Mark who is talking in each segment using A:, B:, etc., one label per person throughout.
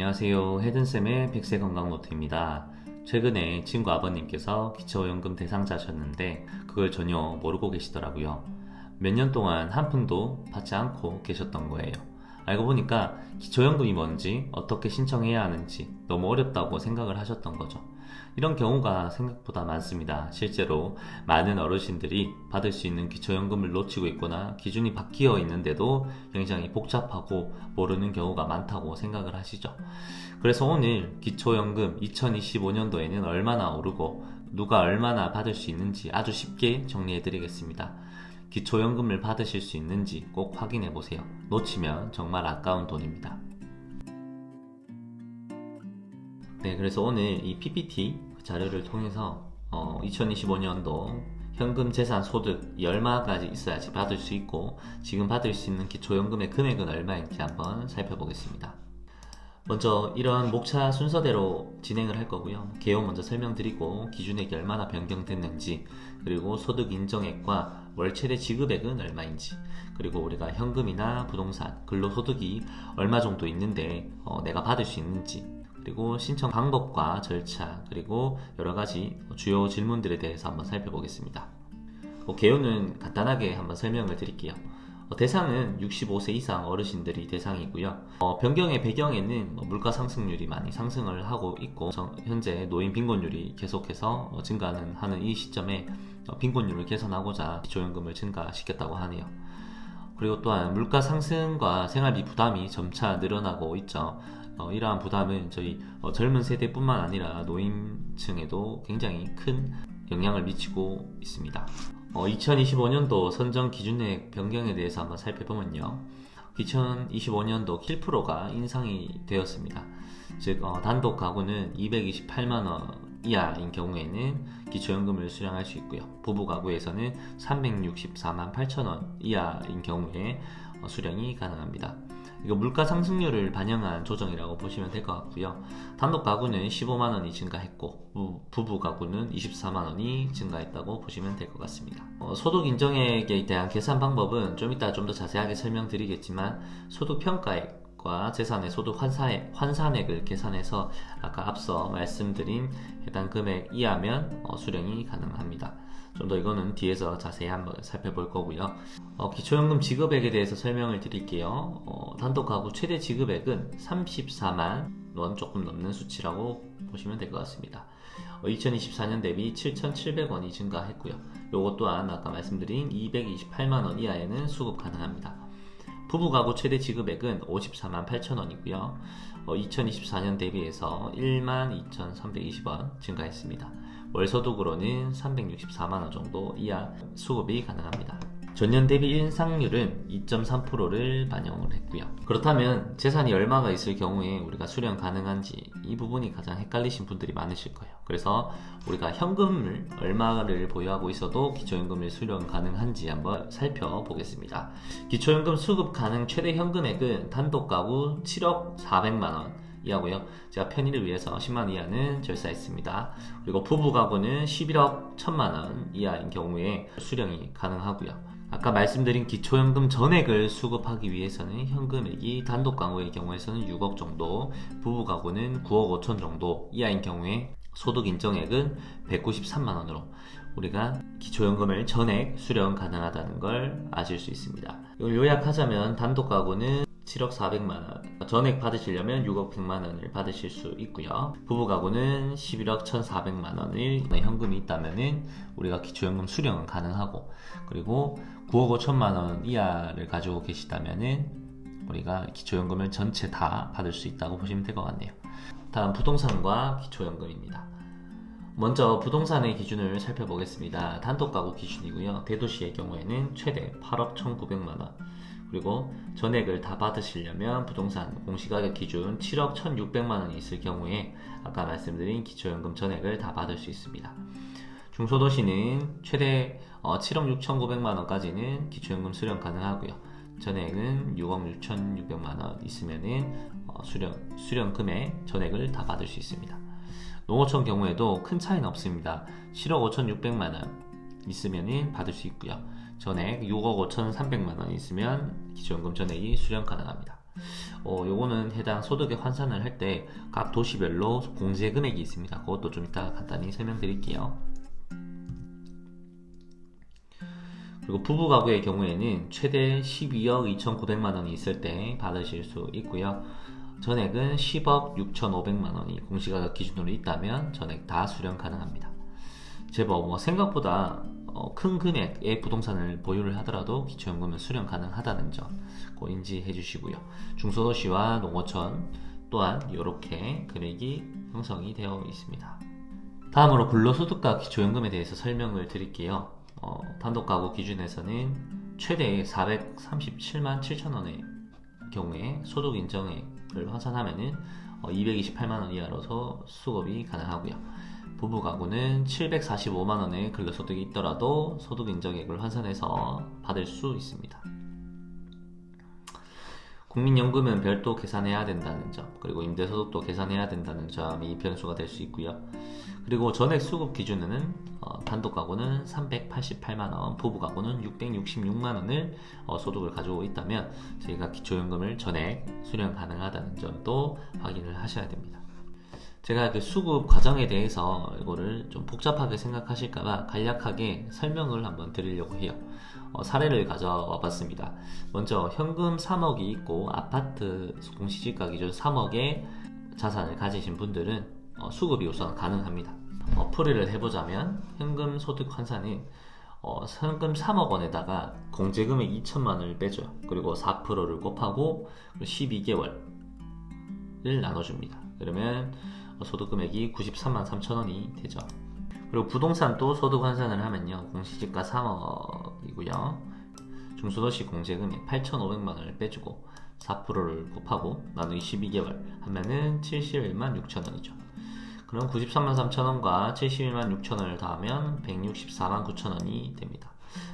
A: 안녕하세요. 헤든쌤의 백세건강노트입니다. 최근에 친구 아버님께서 기초연금 대상자셨는데 그걸 전혀 모르고 계시더라고요. 몇 년 동안 한 푼도 받지 않고 계셨던 거예요. 알고 보니까 기초연금이 뭔지, 어떻게 신청해야 하는지 너무 어렵다고 생각을 하셨던 거죠. 이런 경우가 생각보다 많습니다. 실제로 많은 어르신들이 받을 수 있는 기초연금을 놓치고 있거나 기준이 바뀌어 있는데도 굉장히 복잡하고 모르는 경우가 많다고 생각을 하시죠. 그래서 오늘 기초연금 2025년도에는 얼마나 오르고 누가 얼마나 받을 수 있는지 아주 쉽게 정리해 드리겠습니다. 기초연금을 받으실 수 있는지 꼭 확인해 보세요. 놓치면 정말 아까운 돈입니다. 네, 그래서 오늘 이 PPT 자료를 통해서 2025년도 현금 재산 소득이 얼마까지 있어야지 받을 수 있고 지금 받을 수 있는 기초연금의 금액은 얼마인지 한번 살펴보겠습니다. 먼저 이런 목차 순서대로 진행을 할 거고요. 개요 먼저 설명드리고 기준액이 얼마나 변경됐는지, 그리고 소득 인정액과 월 최대 지급액은 얼마인지, 그리고 우리가 현금이나 부동산, 근로소득이 얼마 정도 있는데 내가 받을 수 있는지, 그리고 신청 방법과 절차, 그리고 여러가지 주요 질문들에 대해서 한번 살펴보겠습니다. 개요는 간단하게 한번 설명을 드릴게요. 대상은 65세 이상 어르신들이 대상이고요. 변경의 배경에는 물가 상승률이 많이 상승을 하고 있고 현재 노인 빈곤율이 계속해서 증가하는 이 시점에 빈곤율을 개선하고자 기초연금을 증가시켰다고 하네요. 그리고 또한 물가 상승과 생활비 부담이 점차 늘어나고 있죠. 이러한 부담은 저희 젊은 세대뿐만 아니라 노인층에도 굉장히 큰 영향을 미치고 있습니다. 2025년도 선정 기준액 변경에 대해서 한번 살펴보면요. 2025년도 7%가 인상이 되었습니다. 즉 단독 가구는 228만원 이하인 경우에는 기초연금을 수령할 수 있고요. 부부 가구에서는 364만 8천원 이하인 경우에 수령이 가능합니다. 이거 물가 상승률을 반영한 조정이라고 보시면 될 것 같고요. 단독 가구는 15만원이 증가했고 부부 가구는 24만원이 증가했다고 보시면 될 것 같습니다. 소득 인정액에 대한 계산 방법은 좀 이따 좀 더 자세하게 설명드리겠지만 소득 평가액과 재산의 소득 환산액을 계산해서 아까 앞서 말씀드린 해당 금액 이하면 수령이 가능합니다. 좀 더 이거는 뒤에서 자세히 한번 살펴볼 거고요. 기초연금 지급액에 대해서 설명을 드릴게요. 단독 가구 최대 지급액은 34만 원 조금 넘는 수치라고 보시면 될 것 같습니다. 2024년 대비 7,700원이 증가했고요. 요것 또한 아까 말씀드린 228만 원 이하에는 수급 가능합니다. 부부 가구 최대 지급액은 54만 8천원이고요. 2024년 대비해서 1만 2,320원 증가했습니다. 월 소득으로는 364만원 정도 이하 수급이 가능합니다. 전년 대비 인상률은 2.3%를 반영을 했고요. 그렇다면 재산이 얼마가 있을 경우에 우리가 수령 가능한지 이 부분이 가장 헷갈리신 분들이 많으실 거예요. 그래서 우리가 현금을 얼마를 보유하고 있어도 기초연금을 수령 가능한지 한번 살펴보겠습니다. 기초연금 수급 가능 최대 현금액은 단독 가구 7억 400만원 이하고요. 제가 편의를 위해서 10만원 이하는 절사했습니다. 그리고 부부 가구는 11억 1000만원 이하인 경우에 수령이 가능하고요. 아까 말씀드린 기초연금 전액을 수급하기 위해서는 현금액이 단독 가구의 경우에서는 6억 정도, 부부 가구는 9억 5천 정도 이하인 경우에 소득 인정액은 193만원으로 우리가 기초연금을 전액 수령 가능하다는 걸 아실 수 있습니다. 이걸 요약하자면 단독 가구는 7억 400만원, 전액 받으시려면 6억 100만원을 받으실 수 있고요. 부부 가구는 11억 1400만원의 현금이 있다면 우리가 기초연금 수령은 가능하고, 그리고 9억 5천만원 이하를 가지고 계시다면 우리가 기초연금을 전체 다 받을 수 있다고 보시면 될 것 같네요. 다음 부동산과 기초연금입니다. 먼저 부동산의 기준을 살펴보겠습니다. 단독 가구 기준이고요. 대도시의 경우에는 최대 8억 1900만원, 그리고 전액을 다 받으시려면 부동산 공시가격 기준 7억 1600만원이 있을 경우에 아까 말씀드린 기초연금 전액을 다 받을 수 있습니다. 중소도시는 최대 7억 6900만원까지는 기초연금 수령 가능하고요. 전액은 6억 6600만원 있으면은 수령 금액 전액을 다 받을 수 있습니다. 농어촌 경우에도 큰 차이는 없습니다. 7억 5600만원 있으면은 받을 수 있고요. 전액 6억 5,300만원 있으면 기초연금 전액이 수령 가능합니다. 요거는 해당 소득에 환산을 할 때 각 도시별로 공제 금액이 있습니다. 그것도 좀 이따 간단히 설명드릴게요. 그리고 부부 가구의 경우에는 최대 12억 2,900만 원이 있을 때 받으실 수 있고요. 전액은 10억 6,500만 원이 공시가격 기준으로 있다면 전액 다 수령 가능합니다. 제법 생각보다 큰 금액의 부동산을 보유를 하더라도 기초연금은 수령 가능하다는 점 꼭 인지해 주시고요. 중소도시와 농어촌 또한 이렇게 금액이 형성이 되어 있습니다. 다음으로 근로소득과 기초연금에 대해서 설명을 드릴게요. 단독가구 기준에서는 최대 437만 7천 원의 경우에 소득 인정액을 환산하면은 228만 원 이하로서 수급이 가능하고요. 부부 가구는 745만 원의 근로소득이 있더라도 소득 인정액을 환산해서 받을 수 있습니다. 국민연금은 별도 계산해야 된다는 점, 그리고 임대소득도 계산해야 된다는 점이 변수가 될 수 있고요. 그리고 전액 수급 기준에는 단독 가구는 388만 원, 부부 가구는 666만 원을 소득을 가지고 있다면 저희가 기초연금을 전액 수령 가능하다는 점도 확인을 하셔야 됩니다. 제가 그 수급 과정에 대해서 이거를 좀 복잡하게 생각하실까봐 간략하게 설명을 한번 드리려고 해요. 사례를 가져와 봤습니다. 먼저 현금 3억이 있고 아파트 공시지가 기준 3억의 자산을 가지신 분들은 수급이 우선 가능합니다. 풀이를 해보자면 현금 소득 환산은 현금 3억 원에다가 공제금액 2천만 원을 빼줘요. 그리고 4%를 곱하고 12개월을 나눠줍니다. 그러면 소득금액이 93만 3천 원이 되죠. 그리고 부동산도 소득 환산을 하면요, 공시지가 3억이고요 중소도시 공제금액 8,500만 원을 빼주고 4%를 곱하고 나누기 12개월 하면은 71만 6천 원이죠. 그럼 93만 3천 원과 71만 6천 원을 더하면 164만 9천 원이 됩니다.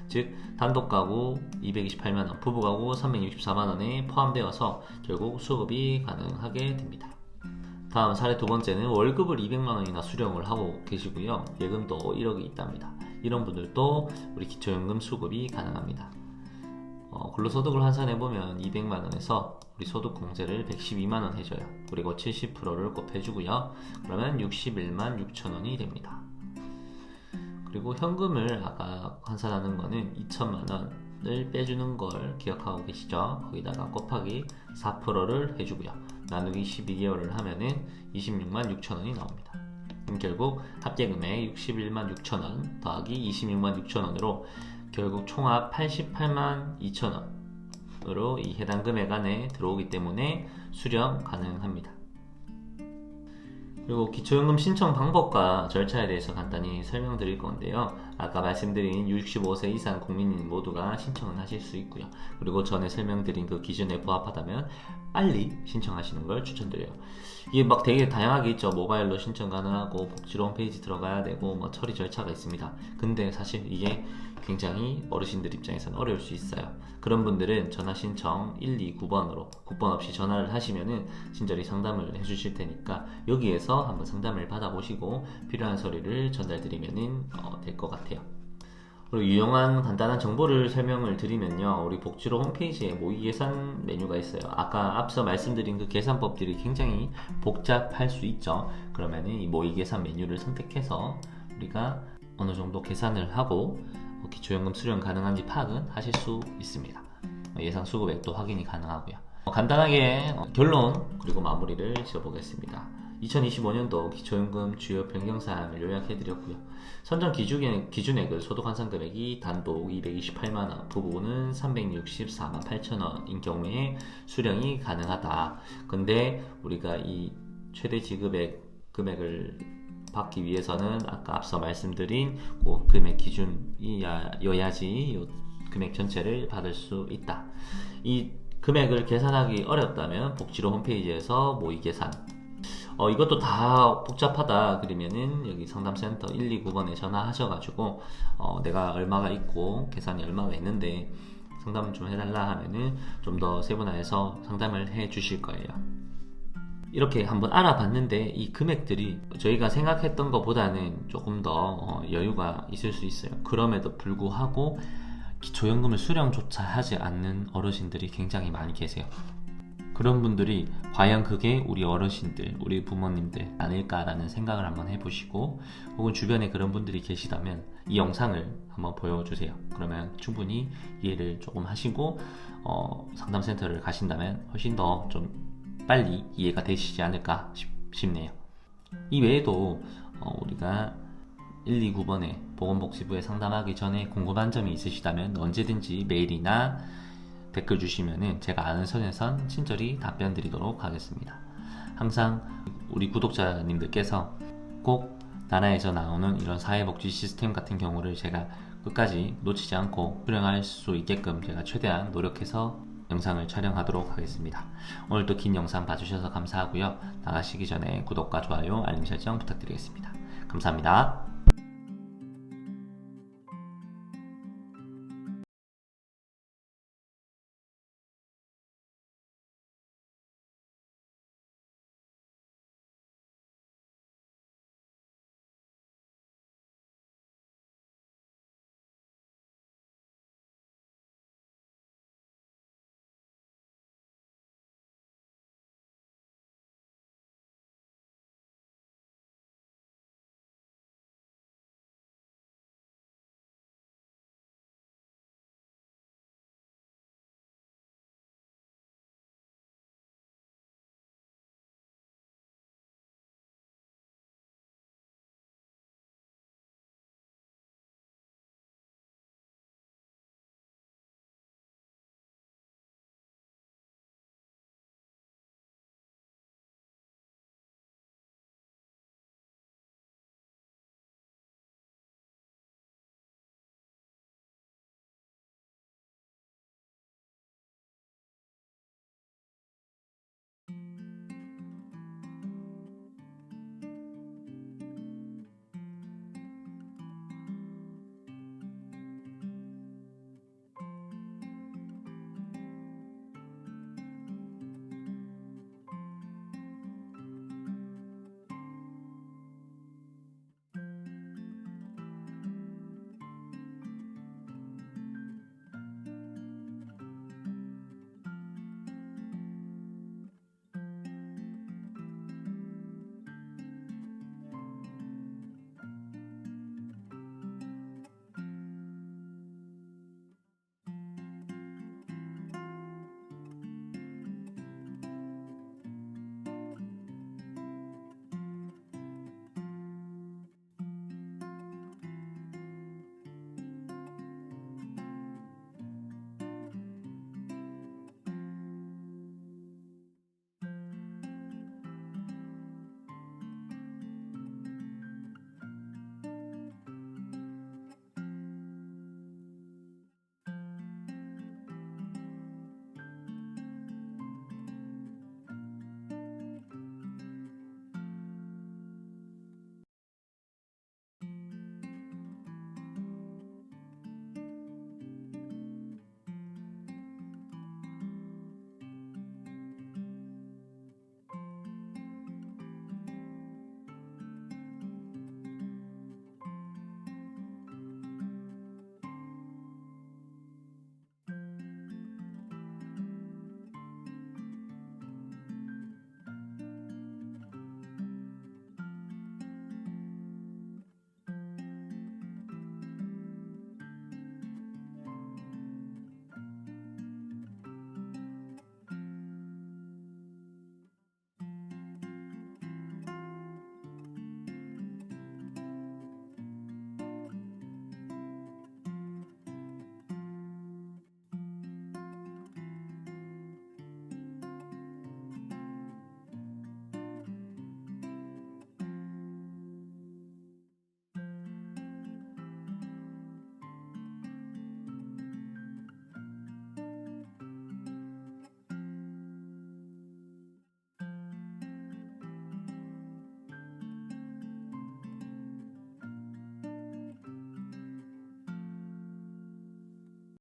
A: 즉 단독가구 228만 원, 부부가구 364만 원에 포함되어서 결국 수급이 가능하게 됩니다. 다음 사례 두 번째는 월급을 200만 원이나 수령을 하고 계시고요. 예금도 1억이 있답니다. 이런 분들도 우리 기초연금 수급이 가능합니다. 근로소득을 환산해보면 200만 원에서 우리 소득 공제를 112만 원 해줘요. 그리고 70%를 곱해주고요. 그러면 61만 6천 원이 됩니다. 그리고 현금을 아까 환산하는 거는 2천만 원을 빼주는 걸 기억하고 계시죠? 거기다가 곱하기 4%를 해주고요. 나누기 12개월을 하면은 26만 6천 원이 나옵니다. 그럼 결국 합계금액 61만 6천 원 더하기 26만 6천 원으로 결국 총합 88만 2천 원으로 이 해당 금액 안에 들어오기 때문에 수령 가능합니다. 그리고 기초연금 신청 방법과 절차에 대해서 간단히 설명드릴 건데요. 아까 말씀드린 65세 이상 국민인 모두가 신청을 하실 수 있고요. 그리고 전에 설명드린 그 기준에 부합하다면 빨리 신청하시는 걸 추천드려요. 이게 막 되게 다양하게 있죠. 모바일로 신청 가능하고 복지로 홈페이지 들어가야 되고 처리 절차가 있습니다. 근데 사실 이게 굉장히 어르신들 입장에서는 어려울 수 있어요. 그런 분들은 전화 신청 129번으로 국번 없이 전화를 하시면은 친절히 상담을 해주실 테니까 여기에서 한번 상담을 받아보시고 필요한 서류를 전달드리면은 될 것 같아요. 그리고 유용한 간단한 정보를 설명을 드리면요, 우리 복지로 홈페이지에 모의계산 메뉴가 있어요. 아까 앞서 말씀드린 그 계산법들이 굉장히 복잡할 수 있죠. 그러면은 이 모의계산 메뉴를 선택해서 우리가 어느 정도 계산을 하고 기초연금 수령 가능한지 파악은 하실 수 있습니다. 예상 수급액도 확인이 가능하고요. 간단하게 결론 그리고 마무리를 지어보겠습니다. 2025년도 기초연금 주요 변경사항을 요약해드렸고요. 선정 기준액을 소득 환산 금액이 단독 228만원, 부부는 364만 8천원인 경우에 수령이 가능하다. 근데 우리가 이 최대 지급액 금액을 받기 위해서는 아까 앞서 말씀드린 그 금액 기준이어야지 이 금액 전체를 받을 수 있다. 이 금액을 계산하기 어렵다면 복지로 홈페이지에서 모의계산 이것도 다 복잡하다 그러면은 여기 상담센터 129번에 전화하셔가지고 내가 얼마가 있고 계산이 얼마가 있는데 상담 좀 해달라 하면은 좀 더 세분화해서 상담을 해 주실 거예요. 이렇게 한번 알아봤는데 이 금액들이 저희가 생각했던 것보다는 조금 더 여유가 있을 수 있어요. 그럼에도 불구하고 기초연금을 수령조차 하지 않는 어르신들이 굉장히 많이 계세요. 그런 분들이 과연 그게 우리 어르신들, 우리 부모님들 아닐까라는 생각을 한번 해보시고, 혹은 주변에 그런 분들이 계시다면 이 영상을 한번 보여주세요. 그러면 충분히 이해를 조금 하시고 상담센터를 가신다면 훨씬 더 좀 빨리 이해가 되시지 않을까 싶네요. 이 외에도 우리가 129번에 보건복지부에 상담하기 전에 궁금한 점이 있으시다면 언제든지 메일이나 댓글 주시면은 제가 아는 선에선 친절히 답변 드리도록 하겠습니다. 항상 우리 구독자님들께서 꼭 나라에서 나오는 이런 사회복지 시스템 같은 경우를 제가 끝까지 놓치지 않고 수령할 수 있게끔 제가 최대한 노력해서 영상을 촬영하도록 하겠습니다. 오늘도 긴 영상 봐주셔서 감사하고요. 나가시기 전에 구독과 좋아요, 알림 설정 부탁드리겠습니다. 감사합니다.